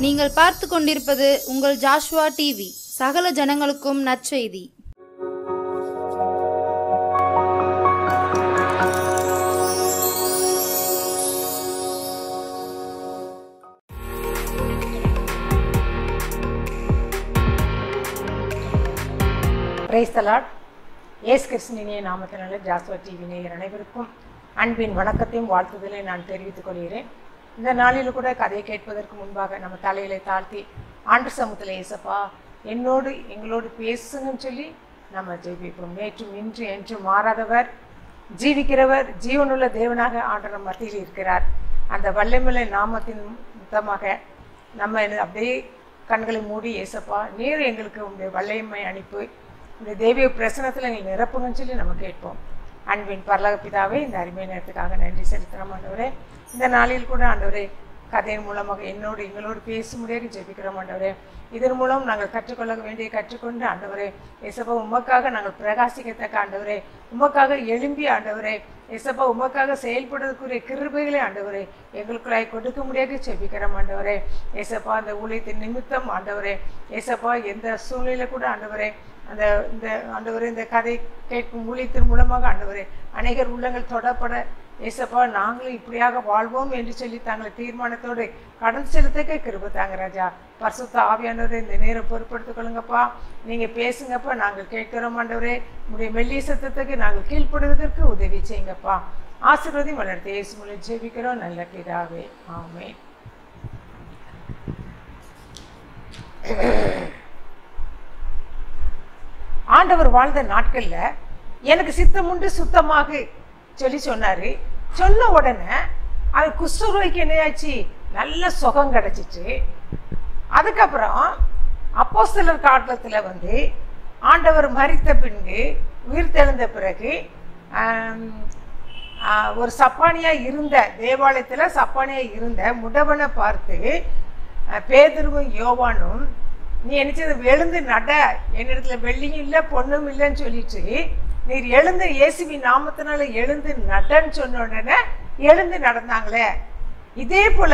நீங்கள் பார்த்து கொண்டிருப்பது உங்கள் ஜாஷ்வா டிவி. சகல ஜனங்களுக்கும் நற்செய்தி. Praise the Lord. இயேசு கிறிஸ்துவின் நாமத்தினாலே ஜாஷ்வா டிவி நேயர் அனைவருக்கும் அன்பின் வணக்கத்தையும் வாழ்த்துதலை நான் தெரிவித்துக் கொள்கிறேன். இந்த நாளில் கூட கதையை கேட்பதற்கு முன்பாக நம்ம தலையில தாழ்த்தி ஆண்டு சமூகத்தில் ஏசப்பா என்னோடு எங்களோடு பேசுங்கன்னு சொல்லி நம்ம ஜெபிப்போம். நேற்றும் இன்று என்று மாறாதவர், ஜீவிக்கிறவர், ஜீவனுள்ள தேவனாக ஆண்டவர் மத்தியில் இருக்கிறார். அந்த வல்லமையுள்ள நாமத்தின் முத்தமாக நம்ம அப்படியே கண்களை மூடி ஏசப்பா நீர் எங்களுக்கு உங்களுடைய வல்லமை அனுப்பி இந்த தெய்வீக பிரசனத்தில் எங்களை நிரப்புங்கன்னு சொல்லி நம்ம கேட்போம். அன்பின் பரலோக பிதாவே, இந்த அருமை நேரத்துக்காக நன்றி செலுத்துகிறோம் ஆண்டவரே. இந்த நாளில் கூட ஆண்டவரே கதையின் மூலமாக என்னோடு எங்களோடு பேச முடியாது ஜெபிக்கிறோம் ஆண்டவரே. இதன் மூலம் நாங்கள் கற்றுக்கொள்ள வேண்டிய கற்றுக்கொண்டு ஆண்டவரே ஏசப்பா உமக்காக நாங்கள் பிரகாசிக்கத்தக்க ஆண்டவரே, உமக்காக எழும்பி ஆண்டவரே ஏசப்பா உமக்காக செயல்படுவதற்குரிய கிருபைகளை ஆண்டவரே எங்களுக்குள்ளாய் கொடுக்க முடியாது ஜெபிக்கிறோம் ஆண்டவரே. ஏசப்பா அந்த ஊழியத்தின் நிமித்தம் ஆண்டவரே ஏசப்பா எந்த சூழ்நிலை கூட ஆண்டவரே அந்த இந்த ஆண்டவரே இந்த கதை கேட்கும் ஊழியத்தின் மூலமாக ஆண்டவரே அநேகர் உள்ளங்கள் தொடப்பட ஏசப்பா நாங்களும் இப்படியாக வாழ்வோம் என்று சொல்லி தாங்களை தீர்மானத்தோடு கடந்து செலுத்தக்க கிருபை தாங்க ராஜா. பரிசுத்த ஆவியானவரே இந்த நேரம் பொறுப்படுத்திக் கொள்ளுங்கப்பா. நீங்கள் பேசுங்கப்பா, நாங்கள் கேட்கிறோம் ஆண்டவரே. உங்களுடைய மெல்லிய சத்தத்துக்கு நாங்கள் கீழ்ப்படுவதற்கு உதவி செய்யுங்கப்பா. ஆசீர்வாதம் வளர்த்து இயேசு மூலம் ஜெபிக்கிறோம் நல்ல பிதாவே, ஆமென். ஆண்டவர் வாழ்ந்த நாட்கள்ல எனக்கு சித்தம் உண்டு சுத்தமாக சொல்லி சொன்னாரு. சொன்ன உடனே அது குஷ்டரோகிக்கு என்னையாச்சு நல்ல சுகம் கிடைச்சிச்சு. அதுக்கப்புறம் அப்போஸ்தலர் காலத்துல ஆண்டவர் மரித்த பின்பு உயிர் தெழுந்த பிறகு ஒரு சப்பானியா இருந்த தேவாலயத்துல சப்பானியா இருந்த முடவனை பார்த்து பேதுருவும் யோவானும் நீ என்ன எழுந்து நட, என்னிடத்துல வெள்ளியும் இல்லை பொண்ணும் இல்லைன்னு சொல்லிட்டு நீர் எழுந்து இயேசுவின் நாமத்தினால எழுந்து நடன்னு சொன்ன உடனே எழுந்து நடந்தாங்களே. இதே போல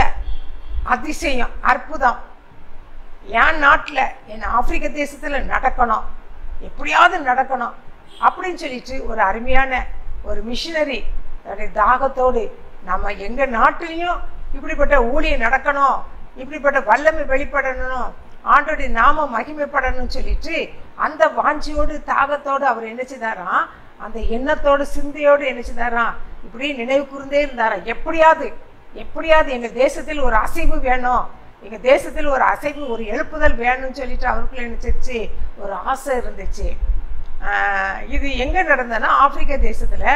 அதிசயம் அற்புதம் என் நாட்டில் என் ஆப்பிரிக்க தேசத்துல நடக்கணும், எப்படியாவது நடக்கணும் அப்படின்னு சொல்லிட்டு ஒரு அருமையான ஒரு மிஷினரி தாகத்தோடு நம்ம எங்க நாட்டிலையும் இப்படிப்பட்ட ஊழியம் நடக்கணும், இப்படிப்பட்ட வல்லமை வெளிப்படணும், ஆண்டோடைய நாம மகிமைப்படணும்னு சொல்லிட்டு அந்த வாஞ்சியோடு தாகத்தோடு அவர் என்ன செய்தாராம், அந்த எண்ணத்தோடு சிந்தையோடு என்ன செய்தாராம், இப்படி நினைவு கூர்ந்தே இருந்தாராம். எப்படியாவது எங்க தேசத்தில் ஒரு அசைவு வேணும், எங்க தேசத்தில் ஒரு அசைவு ஒரு எழுப்புதல் வேணும்னு சொல்லிட்டு அவருக்குள்ள நினைச்சிருச்சு ஒரு ஆசை இருந்துச்சு. இது எங்க நடந்ததுன்னா ஆப்பிரிக்க தேசத்துல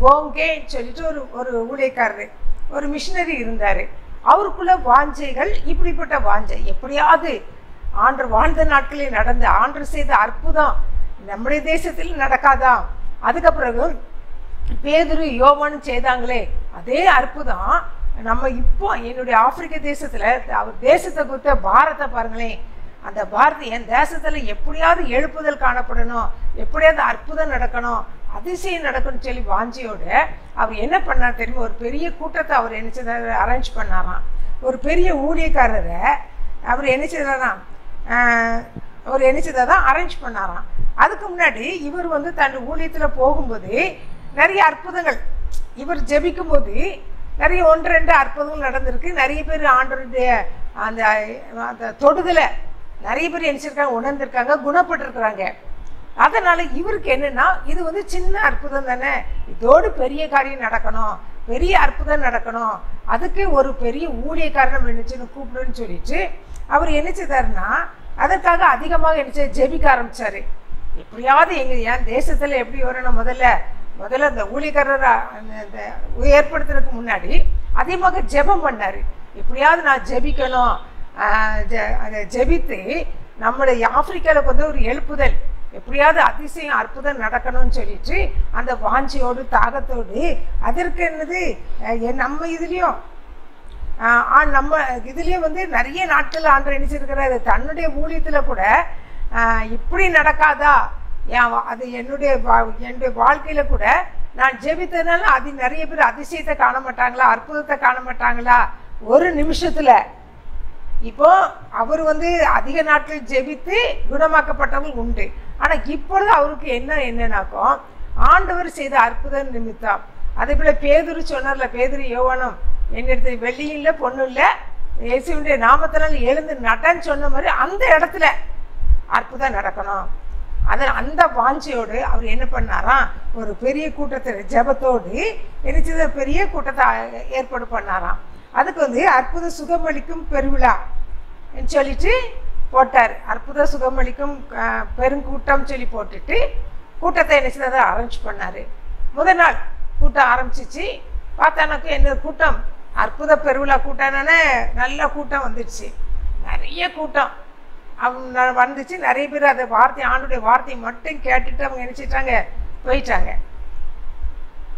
போங்கேன்னு சொல்லிட்டு ஒரு ஊழியக்காரரு ஒரு மிஷினரி இருந்தாரு. அவருக்குள்ள வாஞ்சைகள் இப்படிப்பட்ட வாஞ்சை, எப்படியாவது ஆண்டு வாழ்ந்த நாட்களில் நடந்த ஆண்டு செய்த அற்புதம் நம்முடைய தேசத்தில் நடக்காதா? அதுக்கப்புறம் பேதுரு யோவான் செய்தாங்களே அதே அற்புதம் நம்ம இப்போ என்னுடைய ஆப்பிரிக்க தேசத்துல அவர் தேசத்தை கொடுத்த பாரத்தை பாருங்களேன். அந்த பாரதி என் தேசத்துல எப்படியாவது எழுப்புதல் காணப்படணும், எப்படியாவது அற்புதம் நடக்கணும், அதிசயம் நடக்கணும்னு சொல்லி வாஞ்சியோட அவர் என்ன பண்ணார் தெரியுமா, ஒரு பெரிய கூட்டத்தை அவர் என்ன செய்தார், அரேஞ்ச் பண்ணாராம். ஒரு பெரிய ஊழியக்காரரை அவர் என்ன செய்தாராம், அரேஞ்ச் பண்ணாராம். அதுக்கு முன்னாடி இவர் தன் ஊழியத்துல போகும்போது நிறைய அற்புதங்கள் இவர் ஜெபிக்கும் போது நிறைய 1-2 அற்புதங்கள் நடந்திருக்கு. நிறைய பேர் ஆண்டவருடைய அந்த தொடுதலை நிறைய பேர் நினைச்சிருக்காங்க, உணர்ந்திருக்காங்க, குணப்பட்டிருக்கிறாங்க. அதனால இவருக்கு என்னன்னா இது சின்ன அற்புதம் தானே, இதோடு பெரிய காரியம் நடக்கணும், பெரிய அற்புதம் நடக்கணும், அதுக்கு ஒரு பெரிய ஊழியக்காரன் நினைச்சுன்னு கூப்பிடுன்னு சொல்லிட்டு அவர் என்ன செய்தாருன்னா அதற்காக அதிகமாக என்ன ஜெபிக்க ஆரம்பிச்சாரு. எப்படியாவது என் தேசத்துல எப்படி வரணும், முதல்ல அந்த ஊழியக்காரர் ஏற்படுத்துறதுக்கு முன்னாடி அதிகமாக ஜெபம் பண்ணாரு. எப்படியாவது நான் ஜெபிக்கணும், அதை ஜெபித்து நம்மளுடைய ஆப்பிரிக்காவில் ஒரு எழுப்புதல் எப்படியாவது அதிசயம் அற்புதம் நடக்கணும்னு சொல்லிட்டு அந்த வாஞ்சியோடு தாகத்தோடு அதற்கு என்னது நம்ம இதுலேயும் நிறைய நாட்கள் ஆண்டு நினைச்சிருக்கிறாரு. தன்னுடைய ஊழியத்தில் கூட இப்படி நடக்காதா, அது என்னுடைய வாழ்க்கையில கூட நான் ஜெபித்ததுனால அது நிறைய பேர் அதிசயத்தை காண மாட்டாங்களா, அற்புதத்தை காண மாட்டாங்களா, ஒரு நிமிஷத்துல இப்போ அவர் அதிக நாட்கள் ஜெபித்து குணமாக்கப்பட்டவர்கள் உண்டு. ஆனால் இப்பொழுது அவருக்கு என்னன்னாக்கோ ஆண்டவர் செய்த அற்புத நிமித்தம். அதே போல பேதுரு சொன்னார்ல, பேதுரு யோவானும் என்னிடத்து வெள்ளியும் இல்லை பொண்ணும் இல்லை, இயேசுவினுடைய நாமத்தினால் எழுந்து நடன்னு சொன்ன மாதிரி அந்த இடத்துல அற்புதம் நடக்கணும். அந்த வாஞ்சையோடு அவர் என்ன பண்ணாராம், ஒரு பெரிய கூட்டத்தில் ஜெபத்தோடு என்ன பெரிய கூட்டத்தை ஏற்பாடு பண்ணாராம். அதுக்கு அற்புத சுகமளிக்கும் பெருவிழா சொல்லிட்டு போட்டார். அற்புத சுகமளிக்கும் பெருங்கூட்டம் சொல்லி போட்டுட்டு கூட்டத்தை என்ன செய்த அரேஞ்ச் பண்ணார். முதல் நாள் கூட்டம் ஆரம்பிச்சிச்சு. பார்த்தானாக்கா என்ன கூட்டம், அற்புத பெருவிழா கூட்டம்னானே நல்ல கூட்டம் வந்துடுச்சு. நிறைய கூட்டம் அவங்க வந்துச்சு. நிறைய பேர் அந்த வார்த்தை, ஆண்டுடைய வார்த்தையை மட்டும் கேட்டுட்டு அவங்க நினைச்சிட்டாங்க, போயிட்டாங்க.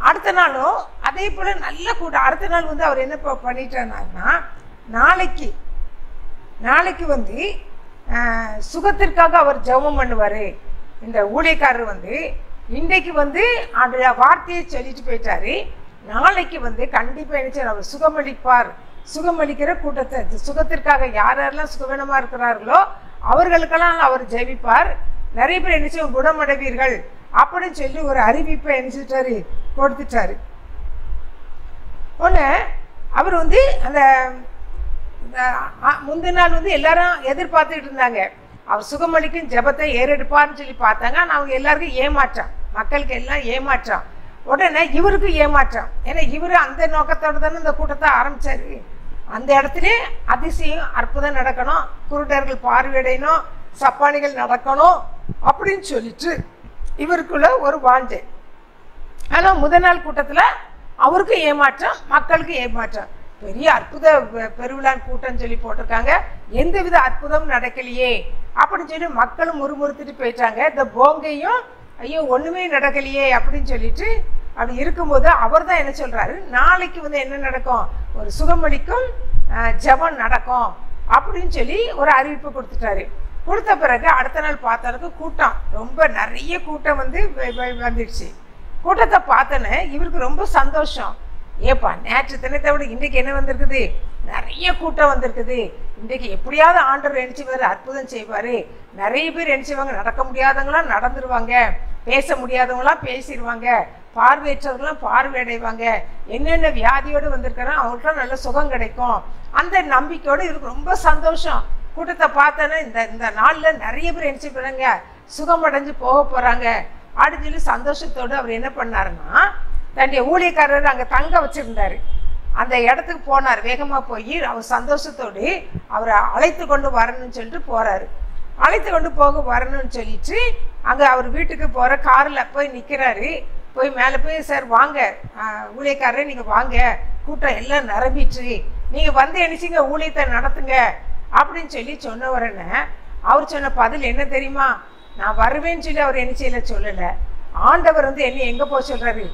அடுத்த நாளும் அதே போல நல்ல கூட்டம். அடுத்த நாள் அவர் என்ன பண்ணிட்டாருன்னா, நாளைக்கு சுகத்திற்காக அவர் ஜெபம் பண்ணுவார். இந்த ஊழியக்காரர் இன்றைக்கு அந்த வார்த்தையை சொல்லிட்டு போயிட்டாரு. நாளைக்கு கண்டிப்பாக என்ன அவர் சுகமளிப்பார். சுகமளிக்கிற கூட்டத்தை, சுகத்திற்காக யாரெல்லாம் சுகவீனமாக இருக்கிறார்களோ அவர்களுக்கெல்லாம் அவர் ஜெபிப்பார். நிறைய பேர் என்ன செய்வோம், குணமடைவீர்கள் அப்படின்னு சொல்லி ஒரு அறிவிப்பை என்ன கொடுத்துட்டாரு. ஒன்று அவர் அந்த முந்தின நாள் எல்லாரும் எதிர்பார்த்துக்கிட்டு இருந்தாங்க, அவர் சுகமளிக்கும் ஜெபத்தை ஏறெடுப்பார்னு சொல்லி பார்த்தாங்க. ஆனால் அவங்க எல்லாருக்கும் ஏமாற்றம், மக்களுக்கு எல்லாம் ஏமாற்றம். உடனே இவருக்கும் ஏமாற்றம். ஏன்னா இவர் அந்த நோக்கத்தோடு தானே இந்த கூட்டத்தை ஆரம்பிச்சாரு. அந்த இடத்துல அதிசயம் அற்புதம் நடக்கணும், குருடர்கள் பார்வையடையணும், சப்பானிகள் நடக்கணும் அப்படின்னு சொல்லிட்டு இவருக்குள்ள ஒரு வாஞ்சை. ஆனால் முதல் நாள் கூட்டத்தில் அவருக்கும் ஏமாற்றம், மக்களுக்கு ஏமாற்றம். பெரிய அற்புத பெருவிழான் கூட்டம் சொல்லி போட்டிருக்காங்க, எந்தவித அற்புதம் நடக்கலையே அப்படின்னு சொல்லி மக்களும் முறுமுறுத்துட்டு போயிட்டாங்க. இந்த போங்கையும் ஐயோ ஒன்றுமே நடக்கலையே அப்படின்னு சொல்லிட்டு அப்படி இருக்கும்போது அவர் தான் என்ன சொல்கிறாரு, நாளைக்கு என்ன நடக்கும், ஒரு சுகமளிக்கும் ஜெபம் நடக்கும் அப்படின்னு சொல்லி ஒரு அறிவிப்பு கொடுத்துட்டாரு. கொடுத்த பிறகு அடுத்த நாள் பார்த்தாலுக்கு கூட்டம் ரொம்ப நிறைய கூட்டம் வந்துடுச்சு. கூட்டத்தை பார்த்தோன்னே இவருக்கு ரொம்ப சந்தோஷம். ஏப்பா நேற்று தினத்தை விட இன்றைக்கு என்ன வந்திருக்குது, நிறைய கூட்டம் வந்திருக்குது. இன்றைக்கு எப்படியாவது ஆண்டவர் நினைச்சுவாரு, அற்புதம் செய்வார். நிறைய பேர் நினைச்சுவாங்க, நடக்க முடியாதவங்களாம் நடந்துருவாங்க, பேச முடியாதவங்களாம் பேசிடுவாங்க, பார்வையற்றவங்களாம் பார்வையடைவாங்க, என்னென்ன வியாதியோடு வந்திருக்காரோ அவங்களுக்குலாம் நல்ல சுகம் கிடைக்கும். அந்த நம்பிக்கையோடு இவருக்கு ரொம்ப சந்தோஷம். கூட்டத்தை பார்த்தோன்னா இந்த நாளில் நிறைய பேர் நினைச்சு போகிறாங்க, சுகமடைஞ்சு போக போகிறாங்க அப்படின்னு சொல்லி சந்தோஷத்தோடு அவர் என்ன பண்ணாருன்னா, தன்னுடைய ஊழியக்காரர் அங்கே தங்க வச்சுருந்தார். அந்த இடத்துக்கு போனார். வேகமாக போய் அவர் சந்தோஷத்தோடு அவரை அழைத்து கொண்டு வரணும்னு சொல்லிட்டு போகிறாரு. அழைத்து கொண்டு வரணும்னு சொல்லிட்டு அங்கே அவர் வீட்டுக்கு போகிற காரில் போய் நிற்கிறாரு. போய் மேலே போய், சார் வாங்க ஊழியக்காரரே, நீங்கள் வாங்க, கூட்டம் எல்லாம் நிரம்பிட்டு, நீங்கள் நினைச்சிங்க ஊழியத்தை நடத்துங்க அப்படின்னு சொல்லி சொன்ன உடனே அவர் சொன்ன பதில் என்ன தெரியுமா, நான் வருவேன்னு சொல்லி அவர் என்ன செய்யல சொல்லலை. ஆண்டவர் என்னை எங்கே போக சொல்கிறாரு,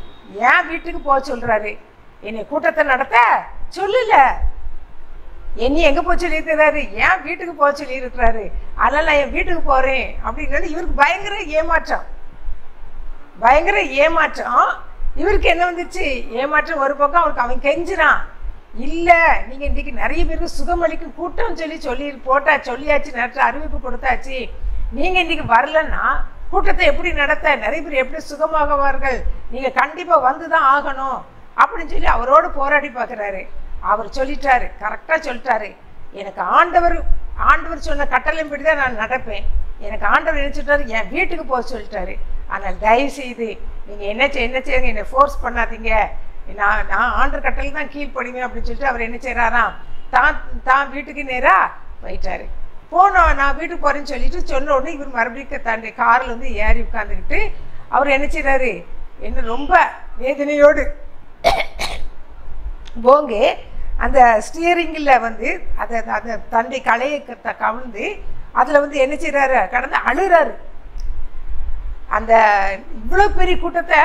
ஏன் வீட்டுக்கு போக சொல்கிறாரு, என்னை கூட்டத்தை நடத்த சொல்லல, என்னை எங்கே போக சொல்லியிருக்கிறாரு, ஏன் வீட்டுக்கு போக சொல்லி இருக்கிறாரு, அதனால நான் என் வீட்டுக்கு போகிறேன் அப்படின்னு இவருக்கு பயங்கர ஏமாற்றம். இவருக்கு என்ன வந்துச்சு, ஏமாற்றம் ஒரு பக்கம். அவருக்கு அவன் கெஞ்சிறான், இல்லை நீங்கள் இன்றைக்கி நிறைய பேருக்கு சுகமளிக்கும் கூட்டம் சொல்லி சொல்லியாச்சு, நேற்று அறிவிப்பு கொடுத்தாச்சு, நீங்கள் இன்றைக்கி வரலன்னா கூட்டத்தை எப்படி நடத்த, நிறைய பேர் எப்படி சுகமாகுவார்கள், நீங்கள் கண்டிப்பாக வந்து தான் ஆகணும் அப்படின்னு சொல்லி அவரோடு போராடி பார்க்குறாரு. அவர் சொல்லிட்டாரு, கரெக்டாக சொல்லிட்டாரு, எனக்கு ஆண்டவர் சொன்ன கட்டளைப்படி தான் நான் நடப்பேன். எனக்கு ஆண்டவர் என்ன சொல்லிட்டாரு, என் வீட்டுக்கு போக சொல்லிட்டாரு. ஆனால் தயவு செய்து நீங்கள் என்ன செய்யுங்க, என்னை ஃபோர்ஸ் பண்ணாதீங்க, நான் ஆண்டவர் கட்டளை தான் கீழ்ப்படுவேன் அப்படின்னு சொல்லிட்டு அவர் என்ன செய்கிறாராம், தான் வீட்டுக்கு நேராக போயிட்டாரு. போனோம், நான் வீட்டுக்கு போகிறேன்னு சொல்லிட்டு சொன்ன உடனே இவர் மறுபடியும் தன்னுடைய காரில் ஏறி உட்காந்துக்கிட்டு அவர் என்ன செய்கிறாரு, என்ன ரொம்ப வேதனையோடு போங்க அந்த ஸ்டியரிங்கில் அதை தன்னுடைய கலையை கவிழ்ந்து அதில் என்ன செய்கிறாரு, கடந்து அழுகிறாரு. அந்த இவ்வளோ பெரிய கூட்டத்தை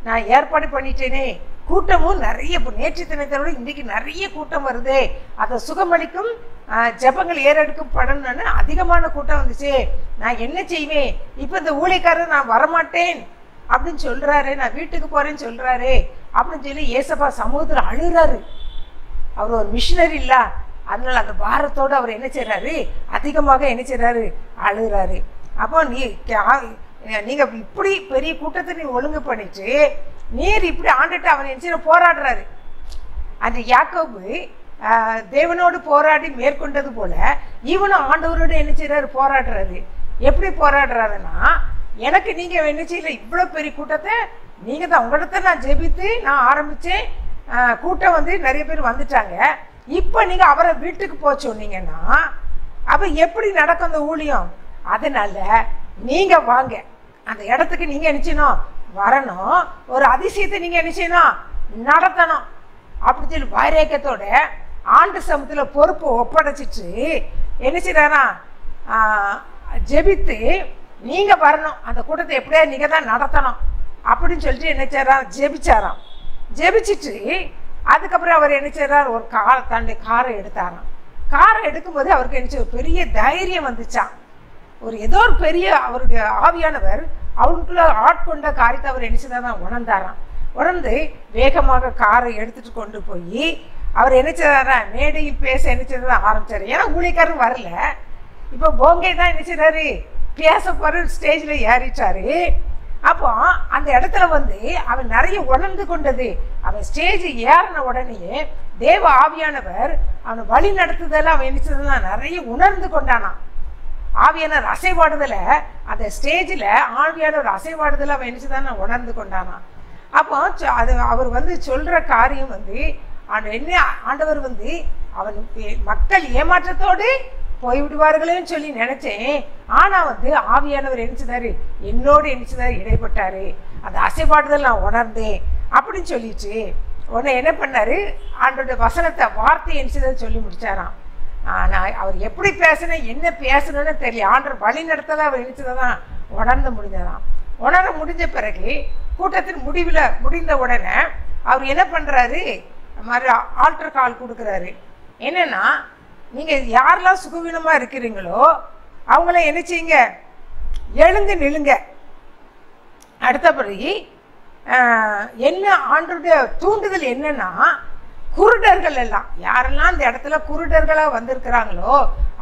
நான் ஏற்பாடு பண்ணிட்டேனே, கூட்டமும் நிறைய, நேற்று தினத்தோட இன்றைக்கு நிறைய கூட்டம் வருது, அதை சுகமளிக்கும் ஜெபங்கள் ஏறெடுக்கும் படம்னு அதிகமான கூட்டம் வந்துச்சு, நான் என்ன செய்வேன், இப்போ இந்த ஊழியக்காரர் நான் வரமாட்டேன் அப்படின்னு சொல்கிறாரு, நான் வீட்டுக்கு போகிறேன்னு சொல்கிறாரு அப்படின்னு சொல்லி ஏசப்பா சமூகத்தில் அழுகிறாரு. அவர் ஒரு மிஷினரி இல்லை, அதனால அந்த பாரத்தோடு அவர் என்ன செய்கிறாரு, அதிகமாக என்ன செய்கிறாரு, அழுகிறாரு. அப்போ நீங்கள் இப்படி பெரிய கூட்டத்தை நீ ஒழுங்கு பண்ணிட்டு நீர் இப்படி ஆண்டுட்டு அவர் என்ன செய்ய போராடுறாரு. அந்த யாக்கோபு தேவனோடு போராடி மேற்கொண்டது போல இவனும் ஆண்டவரோடு என்ன செய்கிறாரு, போராடுறாரு. எப்படி போராடுறாருன்னா, எனக்கு நீங்கள் என்ன செய்யல, இவ்வளோ பெரிய கூட்டத்தை நீங்கள் தான் உங்கள்கிட்ட நான் ஜெபித்து நான் ஆரம்பித்தேன், கூட்டம் வந்து நிறைய பேர் வந்துட்டாங்க, இப்போ நீங்கள் அவரை வீட்டுக்கு போக சொன்னீங்கன்னா அப்போ எப்படி நடக்கும் அந்த ஊழியம்? அதனால நீங்கள் வாங்க, அந்த இடத்துக்கு நீங்கள் என்ன செய்யணும், வரணும், ஒரு அதிசயத்தை நீங்கள் என்ன செய்யணும், நடத்தணும் அப்படி சொல்லி வைரேக்கத்தோட ஆண்டு சமூகத்தில் பொறுப்பு ஒப்படைச்சிட்டு என்ன செய்யறாரா, ஜெபித்து நீங்கள் வரணும், அந்த கூட்டத்தை எப்படியா நீங்கள் தான் நடத்தணும் அப்படின்னு சொல்லிட்டு என்ன செய்யறான், ஜெபிச்சாராம். ஜெபிச்சுட்டு அதுக்கப்புறம் அவர் என்ன செய்யறாரு, ஒரு தன்னுடைய காரை எடுத்தாராம். காரை எடுக்கும்போது அவருக்கு என்ன ஒரு பெரிய தைரியம் வந்துச்சான். ஏதோ ஒரு பெரிய அவருடைய ஆவியானவர் அவருக்குள்ள ஆட்கொண்ட காரியத்தை அவர் என்ன செய்தாராம், உணர்ந்தாராம். உணர்ந்து வேகமாக காரை எடுத்துட்டு கொண்டு போய் அவர் என்ன செய்தாரா, மேடையில் பேச என்ன செய்யறதா ஆரம்பிச்சாரு. ஏன்னா ஊழியக்காரர் வரல, இப்போ போங்கே தான் என்ன செய்யறாரு, பேச போற ஸ்டேஜ்ல ஏறிட்டாரு. அப்போ அந்த இடத்துல வந்து அவன் நிறைய உணர்ந்து கொண்டது. அவன் ஸ்டேஜ் ஏறின உடனே தேவ ஆவியானவர் அவனை வழி நடத்துதல அவன் என்ன செய்தான், நிறைய உணர்ந்து கொண்டானான். ஆவியானவர் அசைவாடுதல அந்த ஸ்டேஜில் ஆவியானவர் அசைவாடுதல அவன் என்ன செய்தான், உணர்ந்து கொண்டானான். அப்போ அது அவர் வந்து சொல்ற காரியம் வந்து என்ன, ஆண்டவர் வந்து அவன் மக்கள் ஏமாற்றத்தோடு போய்விடுவார்களேன்னு சொல்லி நினைச்சேன். ஆனா வந்து ஆவியானவர் என்னச்சுதாரு, என்னோடு என்னச்சுதாரு இடைப்பட்டாரு, அந்த அசைப்பாடுதல் நான் உணர்ந்தேன் அப்படின்னு சொல்லிட்டு உடனே என்ன பண்ணாரு, ஆண்டோட வசனத்தை வார்த்தை என்னச்சுதான் சொல்லி முடிச்சாராம். நான் அவர் எப்படி பேசணும் என்ன பேசணும்னு தெரியல, ஆண்டவர் வழி நடத்ததான் அவர் என்னச்சுதான் உணர்ந்து முடிஞ்சதான். உணர முடிஞ்ச பிறகு கூட்டத்தின் முடிந்த உடனே அவர் என்ன பண்றாரு, மாதிரி ஆல்டர் கால் கொடுக்குறாரு. என்னன்னா, நீங்கள் யாரெல்லாம் சுகவீனமாக இருக்கிறீங்களோ அவங்கள என்ன செய்யுங்க, எழுந்து நில்லுங்க. அடுத்தபடி என்ன ஆண்டருடைய தூண்டுதல் என்னன்னா, குருடர்கள் எல்லாம் யாரெல்லாம் அந்த இடத்துல குருடர்களாக வந்திருக்கிறாங்களோ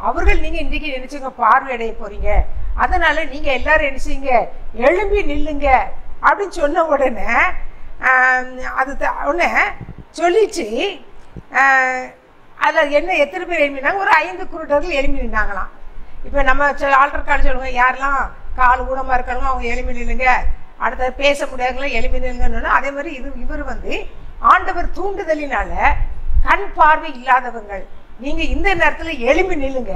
அவர்கள் நீங்கள் இன்றைக்கி நினைச்சுங்க பார்வையடைய போறீங்க, அதனால நீங்கள் எல்லாரும் என்ன செய்யுங்க, எழும்பி நில்லுங்க அப்படின்னு சொன்ன உடனே அது உடனே சொல்லிச்சு. அதில் என்ன எத்தனை பேர் எழுப்பினாங்க, ஒரு 5 குருடர்கள் எழுப்பி நின்னாங்களாம். இப்போ நம்ம ஆல்டர் கால் சொல்லுவோம், யாரெல்லாம் கால் ஊனமாக இருக்காங்களோ அவங்க எழுப்பி நில்லுங்க, அடுத்த பேச முடியாதுங்களா எழுப்பி நில்லுங்கன்னு. அதே மாதிரி இவர் வந்து ஆண்டவர் தூண்டுதலினால கண் பார்வை இல்லாதவங்கள் நீங்கள் இந்த நேரத்தில் எழுப்பி நில்லுங்க,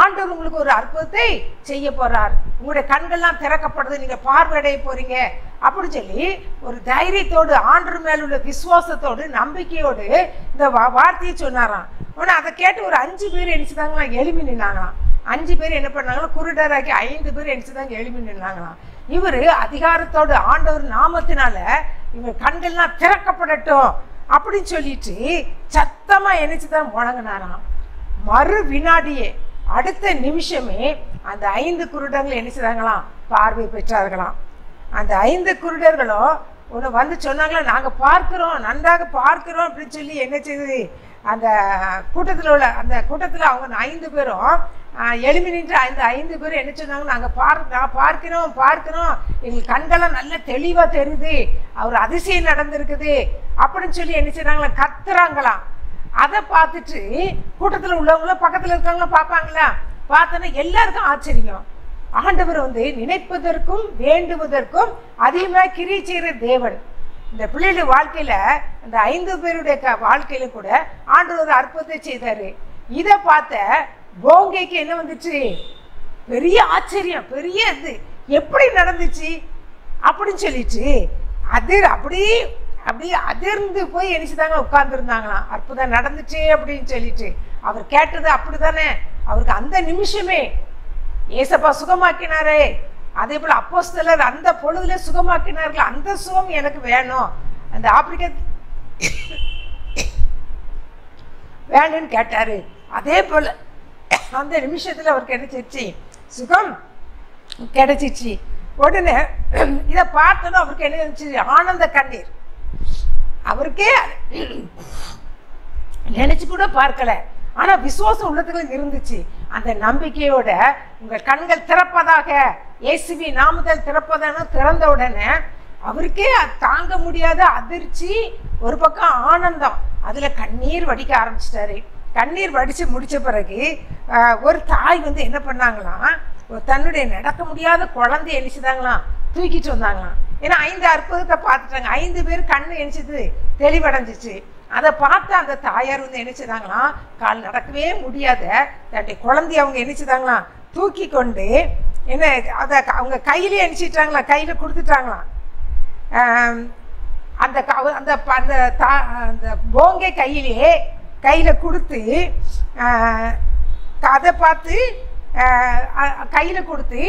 ஆண்டவர் உங்களுக்கு ஒரு அற்புதத்தை செய்ய போறார், உங்களுடைய கண்கள்லாம் திறக்கப்படுது, நீங்கள் பார்வையடைய போறீங்க அப்படின்னு சொல்லி ஒரு தைரியத்தோடு ஆண்டவர் மேல உள்ள விசுவாசத்தோடு நம்பிக்கையோடு இந்த வார்த்தையை சொன்னாராம். ஆனால் அதை கேட்டு ஒரு 5 பேர் நினைச்சுதாங்களாம் எழுப்பி நின்னாங்களாம். 5 பேர் என்ன பண்ணாங்களா, குருடராக்கி 5 பேர் நினைச்சுதாங்க எழுப்பி நின்னாங்களாம். இவர் அதிகாரத்தோடு ஆண்டவர் நாமத்தினால இவர் கண்கள்லாம் திறக்கப்படட்டும் அப்படின்னு சொல்லிட்டு சத்தமா நினைச்சுதான் முழங்கினாராம். மறு வினாடியே அடுத்த நிமிஷமே அந்த 5 குருடர்கள் என்ன செய்தாங்களாம், பார்வை பெற்றார்களாம். அந்த 5 குருடர்களும் ஒன்று வந்து சொன்னாங்களா, நாங்கள் பார்க்குறோம், நன்றாக பார்க்குறோம் அப்படின்னு சொல்லி என்ன செய்யுது, அந்த கூட்டத்தில் உள்ள அந்த கூட்டத்தில் அவங்க 5 பேரும் எழுப்பி நின்று அந்த 5 பேரும் என்ன சொன்னாங்க, நான் பார்க்கிறோம், எங்களுக்கு கண்கெல்லாம் நல்ல தெளிவாக தெரியுது, அவர் அதிசயம் நடந்திருக்குது அப்படின்னு சொல்லி என்ன செய்றாங்களா, கத்துறாங்களாம். அதை பார்த்துட்டு கூட்டத்தில் உள்ளவங்களும் பக்கத்தில் இருக்கவங்களும் பார்ப்பாங்களா, பார்த்தோன்னா எல்லாருக்கும் ஆச்சரியம். ஆண்டவர் வந்து நினைப்பதற்கும் வேண்டுவதற்கும் அதிகமாக கிரியை செய்கிற தேவன். இந்த பிள்ளைகளுடைய வாழ்க்கையில அந்த 5 பேருடைய வாழ்க்கையில கூட ஆண்டவர் ஒரு அற்புதத்தை செய்தாரு. இதை பார்த்த போங்கைக்கு என்ன வந்துச்சு, பெரிய ஆச்சரியம், பெரிய இது எப்படி நடந்துச்சு அப்படின்னு சொல்லிட்டு அப்படியே அதிர்ந்து போய் நினைச்சுதாங்க உட்கார்ந்துருந்தாங்களாம். அற்புதம் நடந்துச்சு அப்படின்னு சொல்லிட்டு அவர் கேட்டது அப்படித்தானே, அவருக்கு அந்த நிமிஷமே ஏசப்பா சுகமாக்கினாரே, அதே போல அப்போஸ்தலர் அந்த பொழுதுல சுகமாக்கினார்கள், அந்த சுகம் எனக்கு வேணும், அந்த ஆப்பிரிக்க வேணும்னு கேட்டாரு. அதே போல அந்த நிமிஷத்துல அவருக்கு கிடைச்சிருச்சு, சுகம் கிடைச்சிச்சு. உடனே இதை பார்த்தோன்னா அவருக்கு என்ன இருந்துச்சு, ஆனந்த கண்ணீர். அவருக்கே நினைச்சு கூட பார்க்கல, ஆனால் விசுவாசம் உள்ளத்துக்குள்ள இருந்துச்சு. அந்த நம்பிக்கையோட உங்கள் கண்கள் திறப்பதாக, இயேசுவி நாமத்தில் திறப்பதான திறந்த உடனே அவருக்கே தாங்க முடியாத அதிர்ச்சி, ஒரு பக்கம் ஆனந்தம், அதில் கண்ணீர் வடிக்க ஆரம்பிச்சிட்டாரு. கண்ணீர் வடித்து முடித்த பிறகு ஒரு தாய் வந்து என்ன பண்ணாங்களாம், தன்னுடைய நடக்க முடியாத குழந்தைய எணிச்சுதாங்களாம் தூக்கிட்டு வந்தாங்களாம். ஏன்னா 5 அற்புதத்தை பார்த்துட்டாங்க. 5 பேர் கண்ணு எணிச்சது தெளிவடைஞ்சிச்சு. அதை பார்த்து அந்த தாயார் வந்து எணிச்சுதாங்களாம், கால் நடக்கவே முடியாத தன்னுடைய குழந்தைய அவங்க எணிச்சுதாங்களாம் தூக்கி கொண்டு என்ன அதை அவங்க கையிலே எணிச்சிட்டாங்களாம், கையில் கொடுத்துட்டாங்களாம். அந்த அந்த அந்த போங்கை கையில் கொடுத்து அதை பார்த்து கையில் கொடுத்து,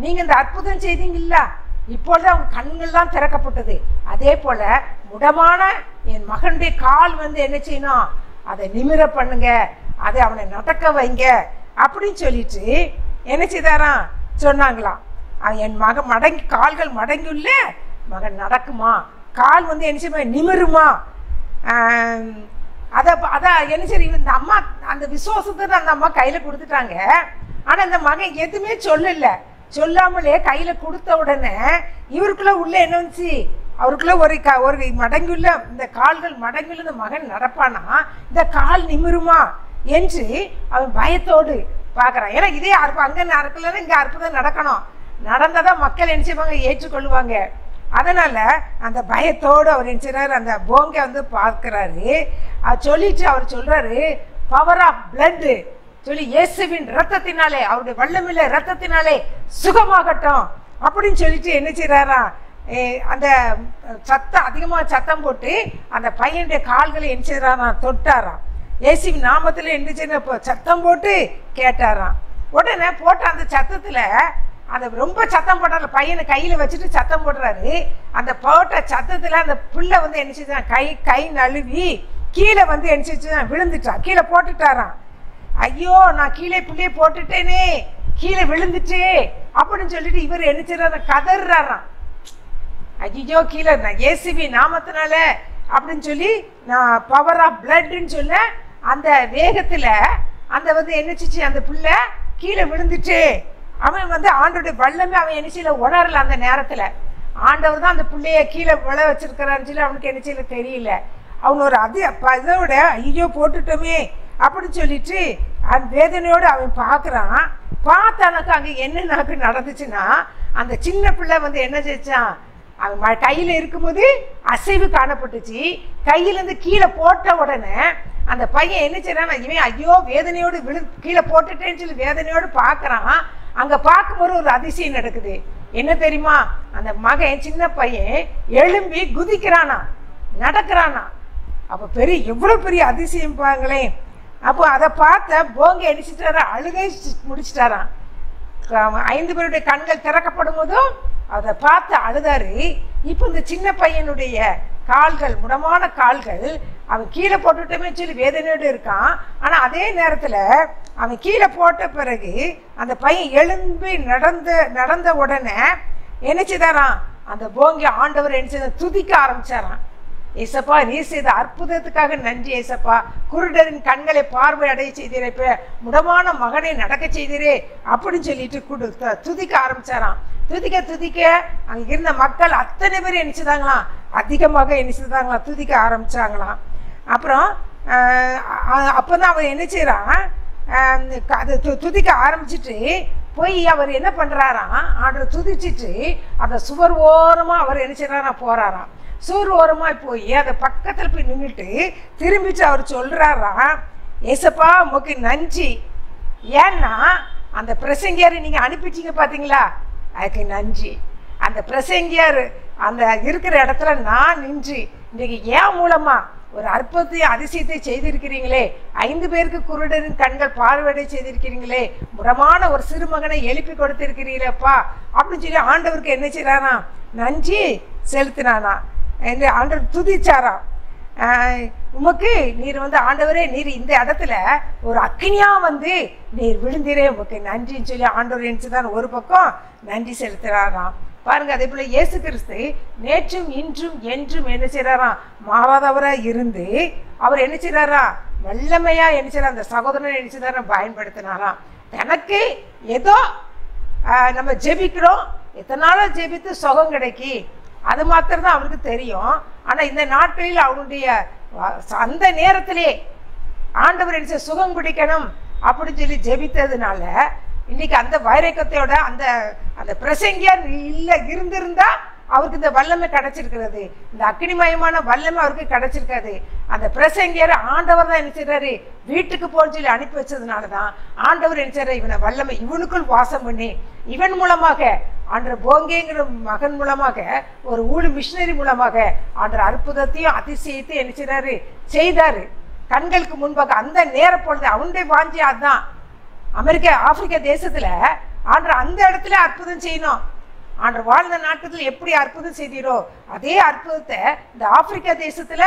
நீங்கள் இந்த அற்புதம் செய்தீங்கல்ல, இப்பொழுது அவங்க கண்கள்லாம் திறக்கப்பட்டது. அதே போல் முடமான என் மகனுடைய கால் வந்து என்ன செய்யணும், அதை நிமிர பண்ணுங்க, அதை அவனை நடக்க வைங்க அப்படின்னு சொல்லிட்டு என்ன செய்தாராம் சொன்னாங்களாம். என் மகன் கால்கள் மடங்கியுள்ள மகன் நடக்குமா, கால் வந்து என்ன செய்ய நிமிருமா. அதான் என்ன சரி, இந்த அம்மா அந்த விசுவாசத்தை அந்த அம்மா கையில் கொடுத்துட்டாங்க. ஆனால் இந்த மகன் எதுவுமே சொல்லாமலே கையில் கொடுத்த உடனே இவருக்குள்ள உள்ள என்ன வந்துச்சு, அவருக்குள்ள ஒரு மடங்குள்ள இந்த கால்கள் மடங்குள்ள இந்த மகன் நடப்பானா, இந்த கால் நிமிருமா என்று அவன் பயத்தோடு பார்க்குறான். ஏன்னா இதே அங்கே நடக்கலன்னா இங்கே அற்புதம் நடக்கணும், நடந்ததான் மக்கள் என்ன செய்வாங்க, ஏற்றுக்கொள்ளுவாங்க. அதனால் அந்த பயத்தோடு அவர் என்ன செய்கிறாரு, அந்த போங்கை வந்து பார்க்குறாரு. அது சொல்லிட்டு அவர் சொல்கிறாரு, பவர் ஆஃப் பிளட்டு சொல்லி, இயேசுவின் ரத்தத்தினாலே, அவருடைய வல்லமில்ல ரத்தத்தினாலே சுகமாகட்டும் அப்படின்னு சொல்லிட்டு என்ன செய்கிறாராம், அந்த அதிகமாக சத்தம் போட்டு அந்த பையனுடைய கால்களை என்ன செய்கிறாராம், தொட்டாராம். இயேசுவின் நாமத்தில் என்ன செய்ய சத்தம் போட்டு கேட்டாராம். உடனே போட்ட அந்த சத்தத்தில் அந்த ரொம்ப சத்தம் போட்டார், பையனை கையில் வச்சுட்டு சத்தம் போடுறாரு. அந்த போட்ட சத்தத்தில் அந்த பிள்ளை வந்து என்ன செய்தான், கை நழுவி கீழே வந்து என்ன செஞ்சுதான் விழுந்துட்டான், கீழே போட்டுட்டாராம். ஐயோ நான் கீழே பிள்ளையை போட்டுட்டேனே, கீழே விழுந்துட்டே அப்படின்னு சொல்லிட்டு இவர் என்ன செய்யறாரு, கதறாராம். ஐயோ கீழே நான் இயேசுவி நாமத்தினால அப்படின்னு சொல்லி, நான் பவர் ஆஃப் பிளட்ன்னு சொல்ல அந்த வேகத்தில் அந்த வந்து என்னச்சிச்சு, அந்த பிள்ளை கீழே விழுந்துட்டு அவன் வந்து ஆண்டோடைய வல்லமே அவன் என்ன செய்யல உணரல. அந்த நேரத்தில் ஆண்டவர் தான் அந்த பிள்ளைய கீழே விழ வச்சிருக்கிறான்னு சொல்லி அவனுக்கு என்ன செய்யல தெரியல. அவன் ஒரு இதோட ஐயோ போட்டுட்டோமே அப்படின்னு சொல்லிட்டு அந்த வேதனையோடு அவன் பார்க்குறான். பார்த்தானாக்கா அங்கே என்னன்னாக்கு நடந்துச்சுன்னா, அந்த சின்ன பிள்ளை வந்து என்ன செஞ்சான், அவன் கையில் இருக்கும்போது அசைவு காணப்பட்டுச்சு. கையிலேருந்து கீழே போட்ட உடனே அந்த பையன் என்ன செய்யறான், இவன் ஐயோ வேதனையோடு கீழே போட்டுட்டேன்னு சொல்லி வேதனையோடு பார்க்குறான். அங்கே பார்க்கும்போது ஒரு அதிசயம் நடக்குது. என்ன தெரியுமா, அந்த மகன் சின்ன பையன் எழும்பி குதிக்கிறானா, நடக்கிறானா. அப்போ எவ்வளோ பெரிய அதிசயம் பாருங்களேன். அப்போ அதை பார்த்த போங்க அடிச்சுட்டாரா, அழுகை முடிச்சிட்டாரான். 5 பேருடைய கண்கள் திறக்கப்படும் போதும் அதை பார்த்து அழுதாரு. இப்போ இந்த சின்ன பையனுடைய கால்கள், முடமான கால்கள், அவன் கீழே போட்டுட்டோமே சொல்லி வேதனையோடு இருக்கான். ஆனால் அதே நேரத்தில் அவன் கீழே போட்ட பிறகு அந்த பையன் எழும்பி நடந்த உடனே என்ன செய்தாரான், அந்த போங்கி ஆண்டவர் என்ன செய்த துதிக்க ஆரம்பிச்சாரான். ஏசப்பா நீ செய்த அற்புதத்துக்காக நன்றி ஏசப்பா, குருடரின் கண்களை பார்வை அடைய செய்தீரே, முடமான மகனை நடக்க செய்தீரே அப்படின்னு சொல்லிட்டு துதிக்க ஆரம்பிச்சாராம். துதிக்க அங்கே இருந்த மக்கள் அத்தனை பேர் நினைச்சுதாங்களாம், அதிகமாக நினைச்சுதாங்களாம், துதிக்க ஆரம்பிச்சாங்களாம். அப்புறம் அப்போதான் அவர் என்ன செய்யறான், அது துதிக்க ஆரம்பிச்சுட்டு போய் அவர் என்ன பண்றாராம், ஆண்டவர் துதிச்சுட்டு அந்த சுவர் ஓரமாக அவர் என்ன செய்யறாராம், போறாராம். சுவர் ஓரமாக போய் அதை பக்கத்தில் போய் நின்றுட்டு திரும்பிட்டு அவர் சொல்றாராம், ஏசப்பா உமக்கு நன்றி, ஏன்னா அந்த பிரசங்கியாரை நீங்கள் அனுப்பிட்டீங்க பார்த்தீங்களா, அதுக்கு நன்றி. அந்த பிரசங்கியார் அந்த இருக்கிற இடத்துல நான் நின்று இன்றைக்கு ஏன் மூலமாக ஒரு அற்புதத்தை அதிசயத்தை செய்திருக்கிறீங்களே, 5 பேருக்கு குருடரின் கண்கள் பார்வையடை செய்திருக்கிறீங்களே, முடமான ஒரு சிறுமகனை எழுப்பி கொடுத்திருக்கிறீங்களப்பா அப்படின்னு சொல்லி ஆண்டவருக்கு என்ன செய்யறாராம், நன்றி செலுத்தினானா. ஆண்டவர் துதிச்சாராம். உமக்கு நீர் வந்து ஆண்டவரே நீர் இந்த இடத்துல ஒரு அக்னியா வந்து நீர் விழுந்தீரே, உமக்கு நன்றின்னு சொல்லி ஆண்டவர் நினைச்சுதான் ஒரு பக்கம் நன்றி செலுத்துறாராம். பாருங்க, அதே போல இயேசு கிறிஸ்து நேற்றும் இன்றும் என்றும் என்ன செய்யறாராம், மாறாதவராக இருந்து அவர் என்ன செய்யறாரா, வல்லமையா நினைச்சார் அந்த சகோதரனை நினைச்சுதான் பயன்படுத்தினாராம். தனக்கு ஏதோ நம்ம ஜெபிக்கிறோம், எத்தனை நாளும் ஜெபித்து சுகம் கிடைக்கி, அது மாத்திரம் தான் அவருக்கு தெரியும். ஆனா இந்த நாட்களில் அவனுடைய அந்த நேரத்திலே ஆண்டவர் நினைச்ச சுகம் பிடிக்கணும் அப்படின்னு சொல்லி ஜெபித்ததுனால இன்னைக்கு அந்த வைரக்கத்தையோட அந்த அந்த பிரசங்கியார் இருந்திருந்தா அவருக்கு இந்த வல்லமை கிடைச்சிருக்கிறது, இந்த அக்னிமயமான வல்லமை அவருக்கு கிடைச்சிருக்காது. அந்த பிரசங்கியர் ஆண்டவர் தான் நினைச்சாரு வீட்டுக்கு போன்னு சொல்லி அனுப்பி வச்சதுனாலதான் ஆண்டவர் நினைச்சாரு இவனை வல்லமை இவனுக்குள் வாசம் பண்ணி இவன் மூலமாக ஆண்டர் போங்கேங்கிற மகன் மூலமாக ஒரு ஊழி மிஷினரி மூலமாக ஆண்டர் அற்புதத்தையும் அதிசயத்தையும் நினைச்சாரு செய்தாரு கண்களுக்கு முன்பாக. அந்த நேர பொழுது அவனுடைய வாஞ்சி அதுதான். ஆப்பிரிக்கா தேசத்துல ஆண்டர் அந்த இடத்துல அற்புதம் செய்யணும். ஆண்டர் வாழ்ந்த நாட்கள் எப்படி அற்புதம் செய்தீரோ அதே அற்புதத்தை இந்த ஆப்பிரிக்கா தேசத்துல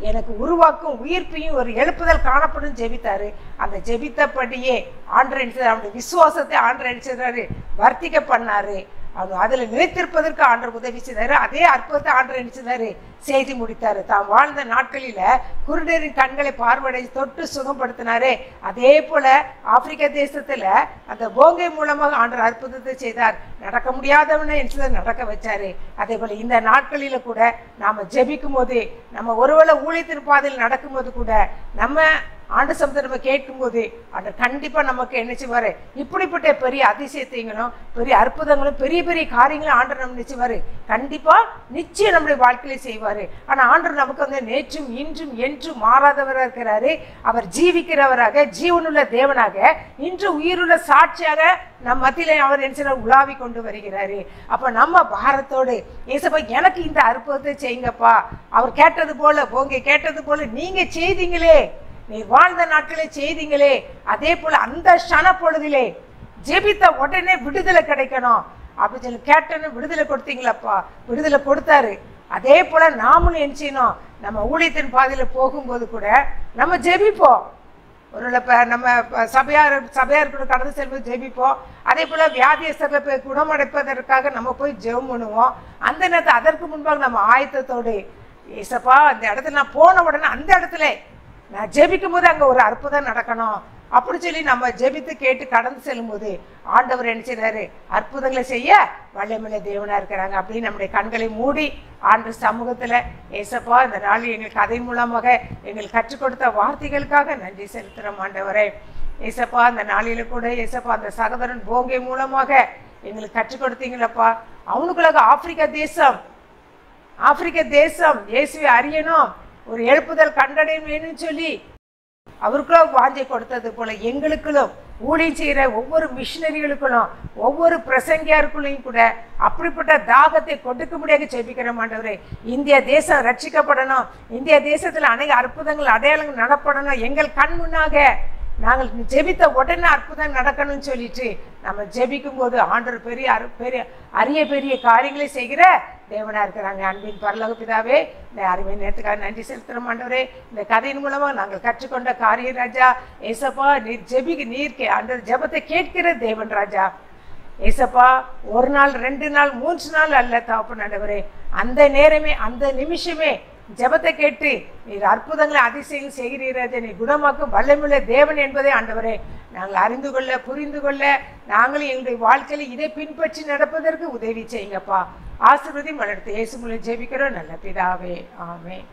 எனக்கு உருவாக்கும் உயிர்ப்பையும் ஒரு எழுப்புதல் காணப்படும் ஜெபித்தாரு. அந்த ஜெபித்தபடியே ஆண்டர் நினைச்சாரு, அவனுடைய விசுவாசத்தை ஆண்டர் நினைச்சாரு வர்த்திக்க பண்ணாரு. அவர் அதுல நிலைத்திருப்பதற்கு ஆண்டர் உதவி செய்தாரு. அதே அற்புதத்தை ஆண்டர் நினைச்சதாரு செய்து முடித்தாரு. தாம் வாழ்ந்த நாட்களில குருடரின் கண்களை பார்வையை தொட்டு சுகப்படுத்தினாரு. அதே போல ஆப்பிரிக்கா தேசத்துல அந்த போங்கை மூலமாக ஆண்டர் அற்புதத்தை செய்தார். நடக்க முடியாதவனை நடக்க வச்சாரு. அதே போல இந்த நாட்களில கூட நாம ஜெபிக்கும் போது, நம்ம ஒருவேளை ஊழியத்தின் பாதையில் நடக்கும் போது கூட நம்ம ஆண்டு சமத்தை நம்ம கேட்கும் போது ஆண்டர் கண்டிப்பா நமக்கு என்ன செய்வாரு, இப்படிப்பட்ட பெரிய அதிசயத்தைங்களும் பெரிய அற்புதங்களும் பெரிய பெரிய காரியங்களும் ஆண்டர் நம்ம நிச்சயவாரு கண்டிப்பா நிச்சயம் நம்முடைய வாழ்க்கையில செய்வாரு. ஆனா ஆண்டர் நமக்கு வந்து நேற்றும் இன்றும் என்றும் மாறாதவராக இருக்கிறாரு. அவர் ஜீவிக்கிறவராக ஜீவனுள்ள தேவனாக இன்று உயிருள்ள சாட்சியாக நம் மத்தியில அவர் என்ன உலாவி கொண்டு வருகிறாரு. அப்ப நம்ம பாரத்தோடு ஏசப்பா எனக்கு இந்த அற்புதத்தை செய்யுங்கப்பா, அவர் கேட்டது போல போங்க கேட்டது போல நீங்க செய்தீங்களே, நீ வாழ்ந்த நாட்களே செய்தீங்களே, அதே போல அந்த க்ஷண பொழுதிலே ஜெபித்த உடனே விடுதலை கிடைக்கணும் அப்படி சொல்லி கேட்டோன்னு விடுதலை கொடுத்தீங்களப்பா, விடுதலை கொடுத்தாரு. அதே போல நாமளும் என்ன செய்யணும், நம்ம ஊழியத்தின் பாதையில போகும்போது கூட நம்ம ஜெபிப்போம். ஒரு நம்ம சபையார் கூட கடந்து செல்வது ஜெபிப்போம். அதே போல வியாதியஸ்தர்களை போய் குணமடைப்பதற்காக நம்ம போய் ஜெபம் பண்ணுவோம். அந்த நேரத்தில் அதற்கு முன்பாக நம்ம ஆயத்தத்தோடு ஏசப்பா அந்த இடத்துல நான் போன உடனே அந்த இடத்துல நான் ஜெபிக்கும் போது அங்க ஒரு அற்புதம் நடக்கணும் அப்படி சொல்லி நம்ம ஜெபித்து கேட்டு கடந்து செல்லும் போது ஆண்டவர் என்ன செய்றாரு, அற்புதங்களை செய்ய வல்லமையுள்ள தேவனா இருக்கிறாங்க. அப்படின்னு நம்முடைய கண்களை மூடி ஆண்டு சமூகத்துல ஏசப்பா இந்த நாளில் எங்களுக்கு கதை மூலமாக எங்களுக்கு கற்றுக் கொடுத்த வார்த்தைகளுக்காக நன்றி செலுத்துறோம் ஆண்டவரே. ஏசப்பா அந்த நாளில கூட ஏசப்பா அந்த சகோதரன் போங்கை மூலமாக எங்களுக்கு கற்றுக் கொடுத்தீங்களப்பா. அவனுக்குள்ளாக ஆப்பிரிக்க தேசம் இயேசுவை அறியணும், ஒரு எழுப்புதல் கண்டடையும் வேணும்னு சொல்லி அவருக்குள்ள வாஞ்சை கொடுத்தது போல எங்களுக்குள்ளும் ஊழியம் செய்கிற ஒவ்வொரு மிஷினரிகளுக்குள்ளும் ஒவ்வொரு பிரசங்கியாருக்குள்ளையும் கூட அப்படிப்பட்ட தாகத்தை கொடுக்க முடியாது ஜெபிக்கிற ஆண்டவரே. இந்திய தேசம் ரட்சிக்கப்படணும், இந்திய தேசத்துல அநேக அற்புதங்கள் அடையாளங்கள் நடப்படணும். எங்கள் கண் முன்னாக நாங்கள் ஜெபித்த உடனே அற்புதம் நடக்கணும்னு சொல்லிட்டு நம்ம ஜெபிக்கும் போது ஆண்டவர் பெரிய காரியங்களை செய்கிற தேவனா இருக்கிறாங்க. அன்பின் பரலோக பிதாவே, இந்த அருமை நேரத்துக்காக நன்றி செலுத்துறோம் ஆண்டவரே. இந்த கதையின் மூலமா நாங்கள் கற்றுக்கொண்ட காரியம் ராஜா ஏசப்பா, நீர் அந்த ஜெபத்தை கேட்கிற தேவன் ராஜா ஏசப்பா. ஒரு நாள் 2 நாள் 3 நாள் அல்ல தகப்பன் ஆண்டவரே, அந்த நேரமே அந்த நிமிஷமே ஜெபத்தை கேட்டு நீர் அற்புதங்களை அதிசயம் செய்கிறீராஜா. நீ குணமாக்கும் வல்லமையுள்ள தேவன் என்பதை ஆண்டவரே நாங்கள் அறிந்து கொள்ள புரிந்து கொள்ள நாங்களும் எங்களுடைய வாழ்க்கையில் இதை பின்பற்றி நடப்பதற்கு உதவி செய்யுங்கப்பா. ஆசீர்வதி வளர்த்து இயேசு மூலம் ஜெபிக்கிறோம் நல்ல பிதாவே, ஆமென்.